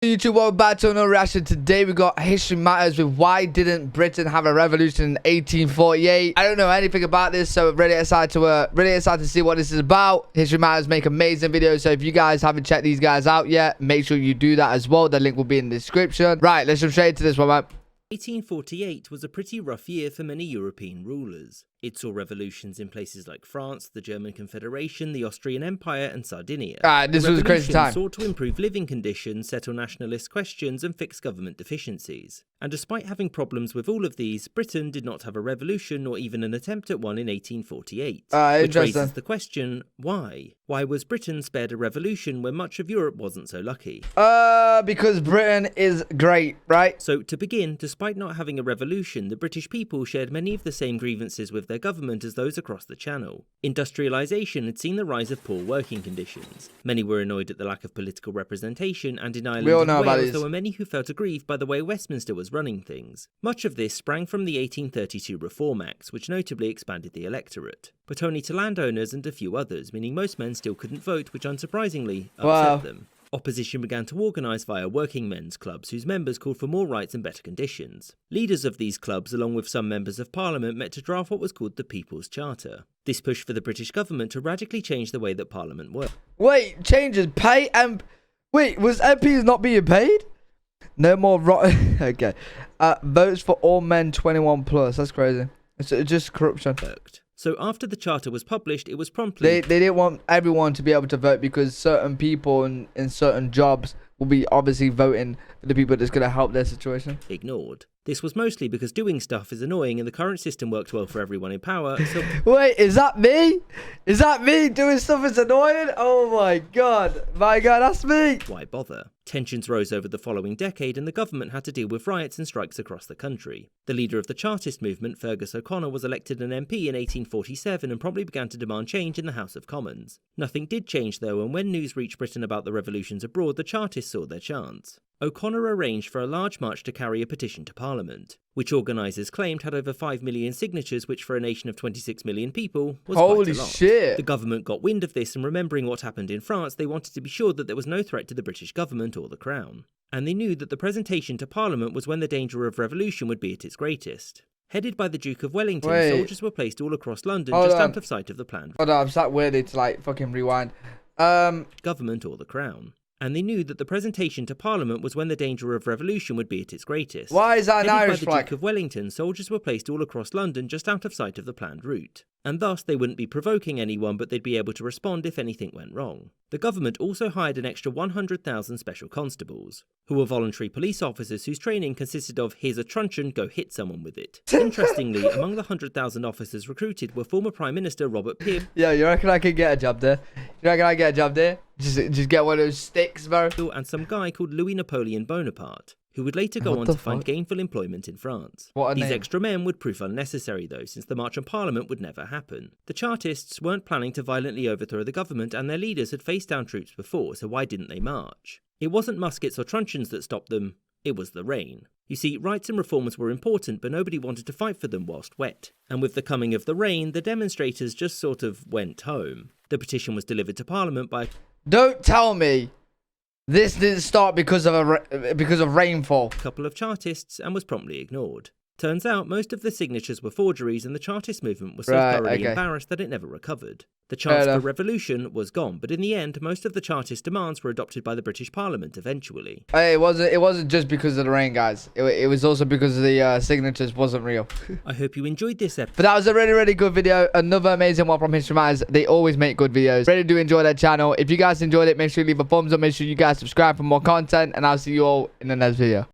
YouTube, welcome back to another reaction. Today we got History Matters with why didn't Britain have a revolution in 1848. I don't know anything about this, so really excited to see what this is about. History Matters make amazing videos, so if you guys haven't checked these guys out yet, make sure you do that as well. The link will be in the description. Right, let's jump straight into this one, man. 1848 was a pretty rough year for many European rulers. It saw revolutions in places like France, the German Confederation, the Austrian Empire, and Sardinia. This was a crazy time. Sought to improve living conditions, settle nationalist questions, and fix government deficiencies. And despite having problems with all of these, Britain did not have a revolution or even an attempt at one in 1848. Which raises the question, why? Why was Britain spared a revolution when much of Europe wasn't so lucky? Because Britain is great, right? So to begin, despite not having a revolution, the British people shared many of the same grievances with their government as those across the Channel. Industrialisation had seen the rise of poor working conditions. Many were annoyed at the lack of political representation, and in Ireland and Wales there were many who felt aggrieved by the way Westminster was running things. Much of this sprang from the 1832 Reform Acts, which notably expanded the electorate, but only to landowners and a few others, meaning most men still couldn't vote, which unsurprisingly upset them. Opposition began to organise via working men's clubs, whose members called for more rights and better conditions. Leaders of these clubs, along with some members of Parliament, met to draft what was called the People's Charter. This pushed for the British government to radically change the way that Parliament worked. Wait, changes pay and... Wait, was MPs not being paid? No more okay. Votes for all men 21 plus. That's crazy. It's just corruption. So after the charter was published, it was promptly... They didn't want everyone to be able to vote because certain people in certain jobs will be obviously voting for the people that's going to help their situation. Ignored. This was mostly because doing stuff is annoying and the current system worked well for everyone in power, so... Wait, is that me? Is that me? Doing stuff is annoying? Oh my god. My god, that's me. Why bother? Tensions rose over the following decade and the government had to deal with riots and strikes across the country. The leader of the Chartist movement, Fergus O'Connor, was elected an MP in 1847 and promptly began to demand change in the House of Commons. Nothing did change though, and when news reached Britain about the revolutions abroad, the Chartists saw their chance. O'Connor arranged for a large march to carry a petition to Parliament, which organisers claimed had over 5 million signatures, which for a nation of 26 million people was quite a lot. Holy shit. The government got wind of this, and remembering what happened in France, they wanted to be sure that there was no threat to the British government or the Crown. And they knew that the presentation to Parliament was when the danger of revolution would be at its greatest. Headed by the Duke of Wellington, soldiers were placed all across London just out of sight of the planned... Hold on, I'm sat weirdly to like fucking rewind. Government or the Crown. And they knew that the presentation to Parliament was when the danger of revolution would be at its greatest. Why is that an Irish flag? By the Duke of Wellington, soldiers were placed all across London just out of sight of the planned route. And thus they wouldn't be provoking anyone, but they'd be able to respond if anything went wrong. The government also hired an extra 100,000 special constables, who were voluntary police officers whose training consisted of here's a truncheon, go hit someone with it. Interestingly, among the 100,000 officers recruited were former Prime Minister Robert Peel. Yeah, you reckon I could get a job there? You reckon I get a job there? Just get one of those sticks, bro. And some guy called Louis Napoleon Bonaparte, who would later go on to find gainful employment in France. These extra men would prove unnecessary though, since the March on Parliament would never happen. The Chartists weren't planning to violently overthrow the government, and their leaders had faced down troops before, so why didn't they march? It wasn't muskets or truncheons that stopped them, it was the rain. You see, rights and reforms were important, but nobody wanted to fight for them whilst wet. And with the coming of the rain, the demonstrators just sort of went home. The petition was delivered to Parliament by... Don't tell me this didn't start because of rainfall. A couple of Chartists and was promptly ignored. Turns out most of the signatures were forgeries, and the Chartist movement was so thoroughly embarrassed that it never recovered. The chance for revolution was gone, but in the end, most of the Chartist demands were adopted by the British Parliament eventually. Hey, it wasn't just because of the rain, guys. It was also because the signatures wasn't real. I hope you enjoyed this episode. But that was a really, really good video. Another amazing one from History Matters. They always make good videos. Really do enjoy their channel. If you guys enjoyed it, make sure you leave a thumbs up. Make sure you guys subscribe for more content, and I'll see you all in the next video.